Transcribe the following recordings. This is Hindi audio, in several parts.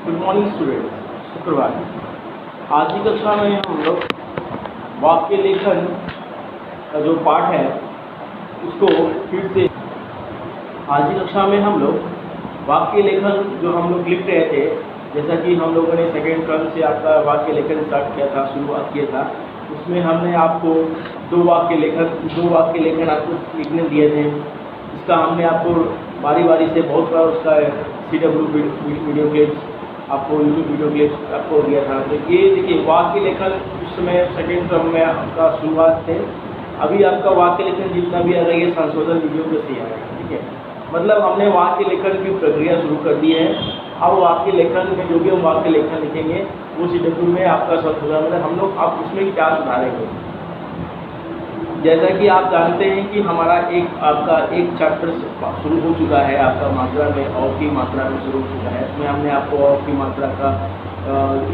Good morning students. शुक्रवार आज की कक्षा में हम लोग वाक्य लेखन का जो पाठ है उसको फिर से आज की कक्षा में हम लोग वाक्य लेखन जो हम लोग लिख रहे थे, जैसा कि हम लोगों ने सेकेंड टर्म से आपका वाक्य लेखन स्टार्ट किया था, शुरुआत किया था। उसमें हमने आपको दो वाक्य लेखन आपको लिखने दिए थे। इसका हमने आपको बारी बारी से बहुत बार उसका CW वीडियो क्लिप्स आपको यूट्यूब वीडियो क्लिप्स आपको दिया था। तो ये देखिए वाक्य लेखन उस समय सेकेंड टर्म में आपका शुरुआत थे। अभी आपका वाक्य लेखन जितना भी आ रहा है ये संशोधन वीडियो के से आएगा, ठीक है। मतलब हमने वाक्य लेखन की प्रक्रिया शुरू कर दी है। अब वाक्य लेखन में जो भी हम वाक्य लेखन लिखेंगे वो CW में आपका संशोधन, मतलब हम लोग आप उसमें क्या सुधारेंगे। जैसा कि आप जानते हैं कि हमारा आपका एक चैप्टर शुरू हो चुका है, आपका मात्रा में और की मात्रा में शुरू हो चुका है। इसमें हमने आपको और की मात्रा का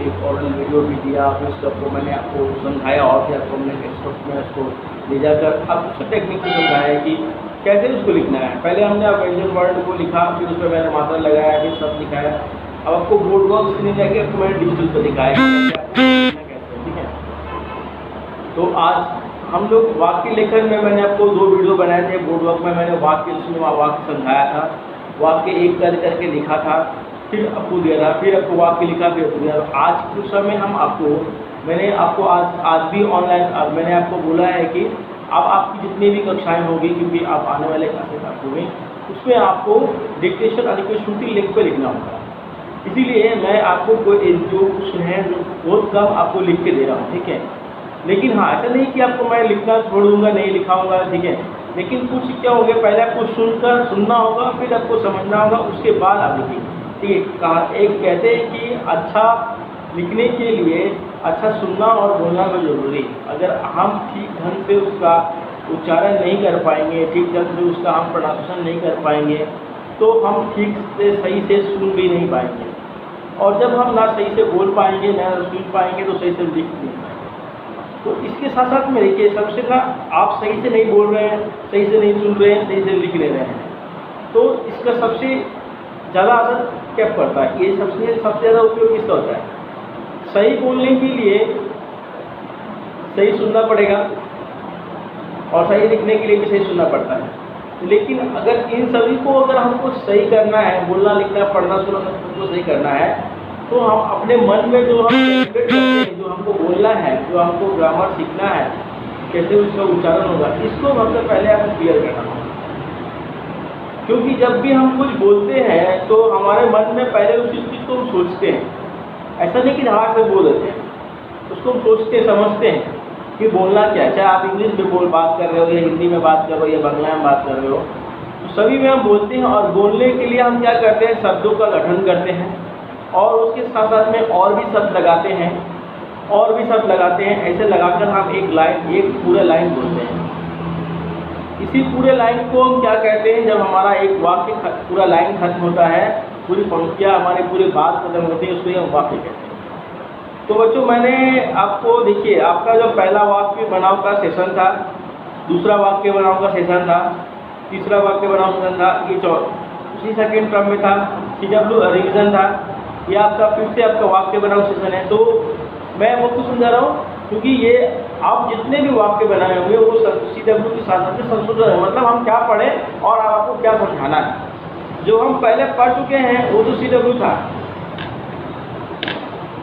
एक ऑरल वीडियो भी दिया, फिर उसको मैंने आपको समझाया और फिर आपको हमने टेक्स्ट में उसको ले जाकर अब उसको टेक्निक से समझाया कि कैसे उसको लिखना है। पहले हमने व्यंजन वर्ड को लिखा, फिर उस पर मैंने मात्रा लगाया, फिर शब्द लिखाया। अब आपको बोर्ड वर्क से नहीं जाके आपको मैंने डिजिटल पर दिखाया कैसे, ठीक है। तो आज हम लोग वाक्य लेखन में मैंने आपको दो वीडियो बनाए थे। बोर्ड वर्क में मैंने वाक्य समझाया था, वाक्य एक करके लिखा था, फिर आपको दिया था, फिर आपको वाक्य लिखा, फिर आपको दिया। आज के समय हम मैंने आपको आज भी ऑनलाइन मैंने आपको बोला है कि अब आपकी जितनी भी कक्षाएं होगी, क्योंकि आप आने वाले क्लासेस आप होंगे, उसमें आपको डिक्टेशन यानी कि श्रुति लेख पर लिखना होगा। इसीलिए मैं आपको कोई जो क्वेश्चन है जो बहुत कम आपको लिख के दे रहा हूँ, ठीक है। लेकिन हाँ, ऐसा नहीं कि आपको मैं लिखना छोड़ दूंगा, नहीं लिखाऊंगा, ठीक है। लेकिन कुछ क्या हो गया, पहले आपको सुनना होगा, फिर आपको समझना होगा, उसके बाद आप लिखिए, ठीक है। एक कहते हैं कि अच्छा लिखने के लिए अच्छा सुनना और बोलना भी जरूरी। अगर हम ठीक ढंग से उसका उच्चारण नहीं कर पाएंगे, ठीक ढंग से उसका हम प्रोनाउंसिएशन नहीं कर पाएंगे, तो हम ठीक से सही से सुन भी नहीं पाएंगे। और जब हम ना सही से बोल पाएंगे, ना सुन पाएंगे, तो सही से लिख नहीं पाएंगे। तो इसके साथ साथ में देखिए, सबसे ना आप सही से नहीं बोल रहे हैं, सही से नहीं सुन रहे हैं, सही से लिख ले रहे हैं, तो इसका सबसे ज़्यादा असर क्या पड़ता है, ये सबसे ज़्यादा उपयोग किसका होता है। सही बोलने के लिए सही सुनना पड़ेगा और सही लिखने के लिए भी सही सुनना पड़ता है। लेकिन अगर इन सभी को अगर हमको सही करना है, बोलना लिखना पढ़ना सुनना सब कुछ को सही करना है, तो हम अपने मन में जो हम करते हैं, जो हमको बोलना है, जो हमको ग्रामर सीखना है, कैसे उसका उच्चारण होगा, इसको सबसे पहले आपको क्लियर करना होगा। क्योंकि जब भी हम कुछ बोलते हैं तो हमारे मन में पहले उस चीज़ को हम सोचते हैं, ऐसा नहीं कि धड़ाक से बोल देते हैं, उसको हम सोचते समझते हैं कि बोलना क्या है। चाहे आप इंग्लिश में बात कर रहे हो, या हिंदी में बात कर रहे हो, या बांग्ला में बात कर रहे हो, तो सभी में हम बोलते हैं। और बोलने के लिए हम क्या करते हैं, शब्दों का गठन करते हैं और उसके साथ साथ में और भी शब्द लगाते हैं, और भी शब्द लगाते हैं। ऐसे लगाकर हम एक पूरा लाइन बोलते हैं। इसी पूरे लाइन को हम क्या कहते हैं, जब हमारा एक वाक्य पूरा लाइन खत्म होता है, पूरी पंक्तियाँ हमारी पूरी बात खत्म होती है, उसको हम वाक्य कहते हैं। तो बच्चों, मैंने आपको देखिए, आपका जो पहला वाक्य बनाओ का सेशन था, दूसरा वाक्य बनाओ का सेशन था, तीसरा वाक्य बनाओ सेशन था, ये उसी सेकेंड टर्म में था। CW रिविजन था, ये आपका फिर से आपका वाक्य बनाओ सेशन है। तो मैं वो क्यों समझा रहा हूँ, क्योंकि ये आप जितने भी वाक्य बनाए होंगे वो CW के साथ साथ संशोधन है। मतलब हम क्या पढ़ें और आपको क्या समझाना है। जो हम पहले पढ़ चुके हैं वो तो CW था,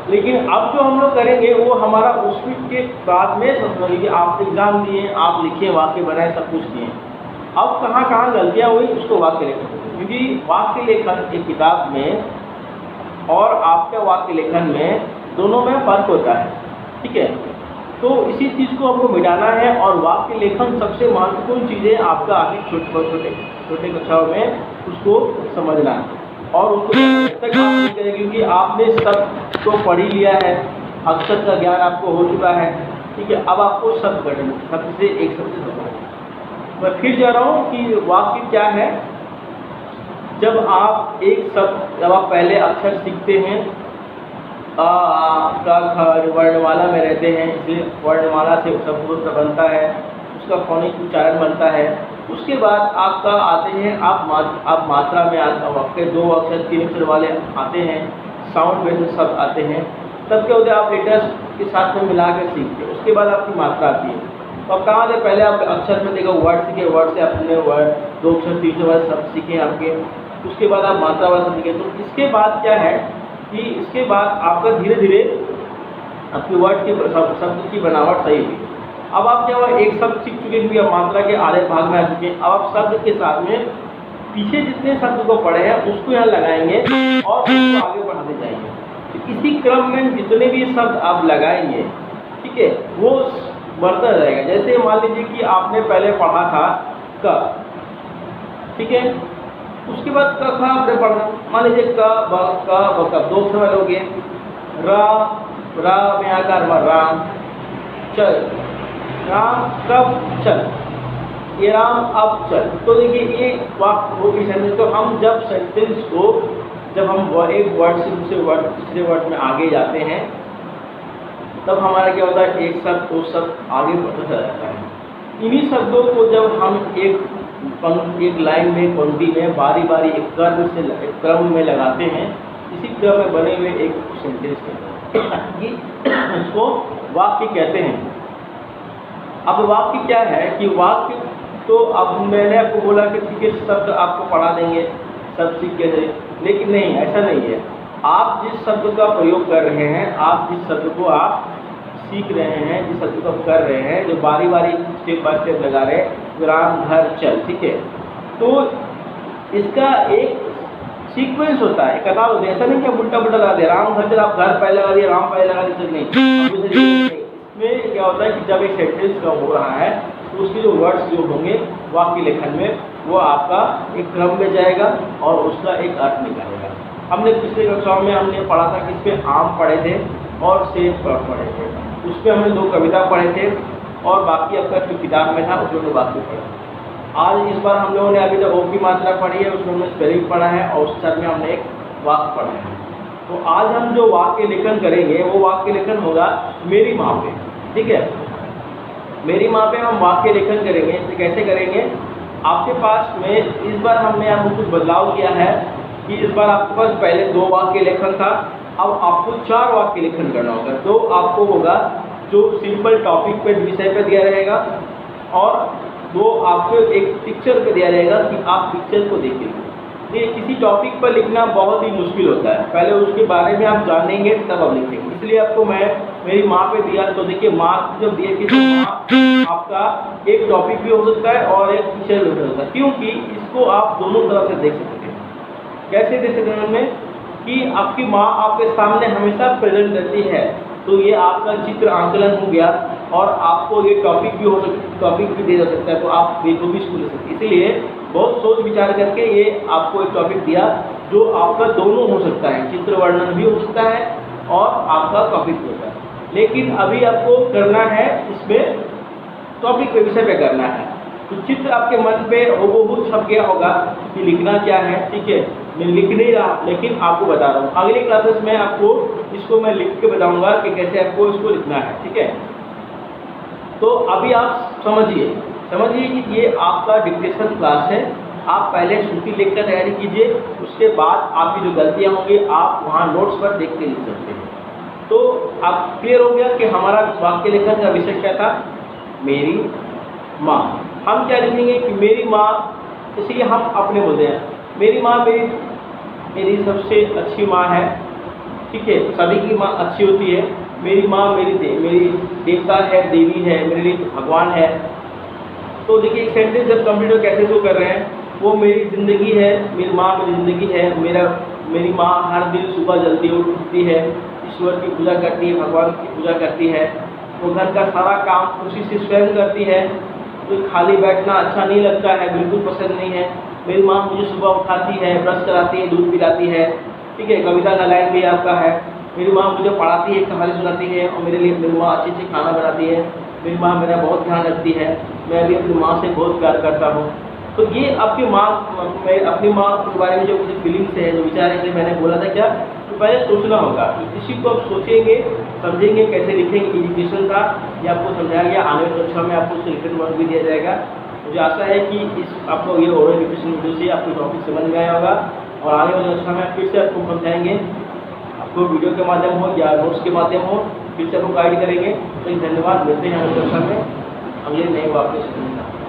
लेकिन अब जो हम लोग करेंगे वो हमारा उसके बाद में संशोधन। आप एग्जाम दिए, आप लिखे, वाक्य बनाए, सब कुछ किए, अब कहाँ गलतियाँ हुई उसको वाक्य लेखन। क्योंकि वाक्य लेखन एक किताब में और आपके वाक्य लेखन में दोनों में फर्क होता है, ठीक है। तो इसी चीज़ को आपको मिटाना है। और वाक्य लेखन सबसे महत्वपूर्ण चीज़ें आपका आगे छोटे कक्षाओं में उसको समझना है और उसको तक आप नहीं करें, क्योंकि आपने सब को पढ़ ही लिया है, अक्षर का ज्ञान आपको हो चुका है, ठीक है। अब आपको शब्द पढ़ेंगे, शब्द से एक शब्द से समझेंगे। मैं फिर जा रहा हूँ कि वाक्य क्या है। जब आप पहले अक्षर सीखते हैं, का वर्णमाला में रहते हैं, इसलिए वर्णमाला से शब्द बनता है, उसका फोनिक उच्चारण बनता है। उसके बाद आपका आते हैं आप मात्रा में वाक्य 2 अक्षर 3 अक्षर वाले आते हैं। साउंड बेस्ड शब्द आते हैं, तब क्या होता है आप लेटर्स के साथ में मिला कर सीखते हैं। उसके बाद आपकी मात्रा आती है। तो अब कहाँ से पहले आप अक्षर में देखो वर्ड सीखे, वर्ड से आपने वर्ड 2 अक्षर 3 अक्षर शब्द सीखे आपके, उसके बाद आप मात्रा वाला सीखे। तो इसके बाद क्या है कि इसके बाद आपका धीरे धीरे आपके वर्ड के शब्द की बनावट सही हुई। अब आप क्या हुआ, एक शब्द सीख चुके क्योंकि अब मात्रा के आधे भाग में आ चुके हैं। अब आप शब्द के साथ में पीछे जितने शब्द को पढ़े हैं उसको यहाँ लगाएंगे और उसको आगे बढ़ाते जाएंगे। तो इसी क्रम में जितने भी शब्द आप लगाएंगे, ठीक है, वो बढ़ता जाएगा। जैसे मान लीजिए कि आपने पहले पढ़ा था क, ठीक है, उसके बाद क खा आपने पढ़ा, मान लीजिए क ब क 2 अक्षर हो गए। रा में आकर राम, चल, राम कब चल, ये राम अब चल। तो देखिए ये वाक्य हो गई सेंटेंस। तो हम जब सेंटेंस को जब हम एक वर्ड से दूसरे वर्ड तीसरे वर्ड में आगे जाते हैं, तब हमारा क्या होता है, एक शब्द 2 शब्द आगे बढ़ता जाता है। इन्हीं शब्दों को जब हम एक लाइन में, पंक्ति में बारी बारी एक क्रम में लगाते हैं, इसी क्रम में बने हुए एक सेंटेंस कहते हैं। इसको वाक्य कहते हैं। अब वाक्य क्या है कि वाक्य, तो अब मैंने आपको बोला कि ठीक है शब्द आपको पढ़ा देंगे, सब सीख के जाइए, लेकिन नहीं, ऐसा नहीं है। आप जिस शब्द का प्रयोग कर रहे हैं, आप जिस शब्द को आप सीख रहे हैं, जिस शब्द को आप कर रहे हैं, जो बारी बारी स्टेप बाय स्टेप लगा रहे हैं, राम घर चल, ठीक है, तो इसका एक सीक्वेंस होता है, कतार होती है। ऐसा नहीं कि आप उल्टा पुल्टा लगा दिया, राम घर चल, आप घर पहले लगा दिया, राम पहले लगा दिया, नहीं। इसमें क्या होता है कि जब एक सेंटेंस का हो रहा है तो उसके जो वर्ड्स जो होंगे वाक्य लेखन में, वो आपका एक क्रम में जाएगा और उसका एक अर्थ निकालेगा। हमने पिछले कक्षाओं में हमने पढ़ा था कि इस पर आम पढ़े थे और सेब पढ़े थे, उस पर हमने 2 कविता पढ़े थे और बाकी आपका जो किताब में था उसमें वाक्य पढ़े। आज इस बार हम लोगों ने अभी तक ओ की मात्रा पढ़ी है, उसमें हमने स्पेलिंग पढ़ा है और उस में हमने एक वाक्य पढ़ा है। तो आज हम जो वाक्य लेखन करेंगे वो वाक्य लेखन होगा मेरी माँ पे, ठीक है। मेरी माँ पे हम वाक्य लेखन करेंगे। तो कैसे करेंगे, आपके पास में इस बार हमने आपको कुछ बदलाव किया है कि इस बार आपके पास पहले 2 वाक्य लेखन था, अब आपको 4 वाक्य लेखन करना होगा। तो आपको होगा जो सिंपल टॉपिक पे विषय पे दिया रहेगा और 2 आपको एक पिक्चर पे दिया रहेगा कि आप पिक्चर को देखेंगे। ये किसी टॉपिक पर लिखना बहुत ही मुश्किल होता है, पहले उसके बारे में आप जानेंगे तब आप लिखेंगे। इसलिए आपको मैं मेरी माँ पे दिया, तो देखिए माँ जब दिए कि तो माँ आपका एक टॉपिक भी हो सकता है और एक पिक्चर भी हो सकता है, क्योंकि इसको आप दोनों तरह से देख सकते हैं। कैसे देख सकते हैं में कि आपकी माँ आपके सामने हमेशा प्रेजेंट रहती है, तो ये आपका चित्र आंकलन हो गया और आपको ये टॉपिक भी हो सकता, टॉपिक भी दे जा सकता है, तो आप बिल्कुल भी इसको ले सकते हैं। इसीलिए बहुत सोच विचार करके ये आपको एक टॉपिक दिया जो आपका दोनों हो सकता है, चित्र वर्णन भी हो सकता है और आपका टॉपिक भी होता है। लेकिन अभी आपको करना है इसमें टॉपिक पे, विषय पे करना है। तो चित्र आपके मन पे हूबहू छप गया होगा कि लिखना क्या है, ठीक है। मैं लिख नहीं रहा लेकिन आपको बता रहा हूँ, अगली क्लासेस में आपको इसको मैं लिख के बताऊँगा कि कैसे आपको इसको लिखना है, ठीक है। तो अभी आप समझिए कि ये आपका डिक्टेशन क्लास है। आप पहले सूची लिखकर तैयारी कीजिए, उसके बाद आपकी जो गलतियाँ होंगी आप वहाँ नोट्स पर देख के लिख सकते हैं। तो आप क्लियर हो गया कि हमारा वाक्य लेखन का विषय क्या था, मेरी माँ। हम क्या लिखेंगे कि मेरी माँ, इसलिए हम अपने बोलते हैं मेरी माँ मेरी सबसे अच्छी माँ है, ठीक है। सभी की माँ अच्छी होती है, मेरी माँ मेरी देवता है, देवी है, मेरे लिए भगवान है। तो देखिए एक सेंटेंस जब कंप्यूटर कैसे शो कर रहे हैं, वो मेरी ज़िंदगी है, मेरी माँ मेरी ज़िंदगी है, मेरी माँ हर दिन सुबह जल्दी उठती है, ईश्वर की पूजा करती है, भगवान की पूजा करती है, वो घर का सारा काम खुशी से स्वयं करती है, तो खाली बैठना अच्छा नहीं लगता है, बिल्कुल पसंद नहीं है। मेरी माँ मुझे सुबह उठाती है, ब्रश कराती है, दूध पिलाती है, ठीक है। कविता का लाइन भी आपका है, मेरी माँ मुझे पढ़ाती है, कहानी सुनाती है और मेरे लिए मेरी माँ अच्छी अच्छी खाना बनाती है, मेरी माँ मेरा बहुत ध्यान रखती है, मैं भी अपनी माँ से बहुत प्यार करता हूँ। तो ये आपकी माँ, मैं अपनी माँ के बारे में जो कुछ फीलिंग्स है, जो विचार है, मैंने बोला था क्या, तो पहले सोचना होगा। इसी को आप सोचेंगे, समझेंगे, कैसे लिखेंगे। एजुकेशन था ये आपको समझाया गया, आने वाली कक्षा में आपको रिटन वर्क भी दिया जाएगा। मुझे आशा है कि इस आपको ये ओरल एजुकेशन वीडियो से आपको टॉपिक समझ में आया होगा और आने वाली कक्षा में फिर से आपको समझाएंगे। तो वीडियो के माध्यम हो या नोट्स के माध्यम हो फिर से आपको गाइड करेंगे। तो धन्यवाद, मिलते हैं अगली कक्षा में अगले नए वाक्य से।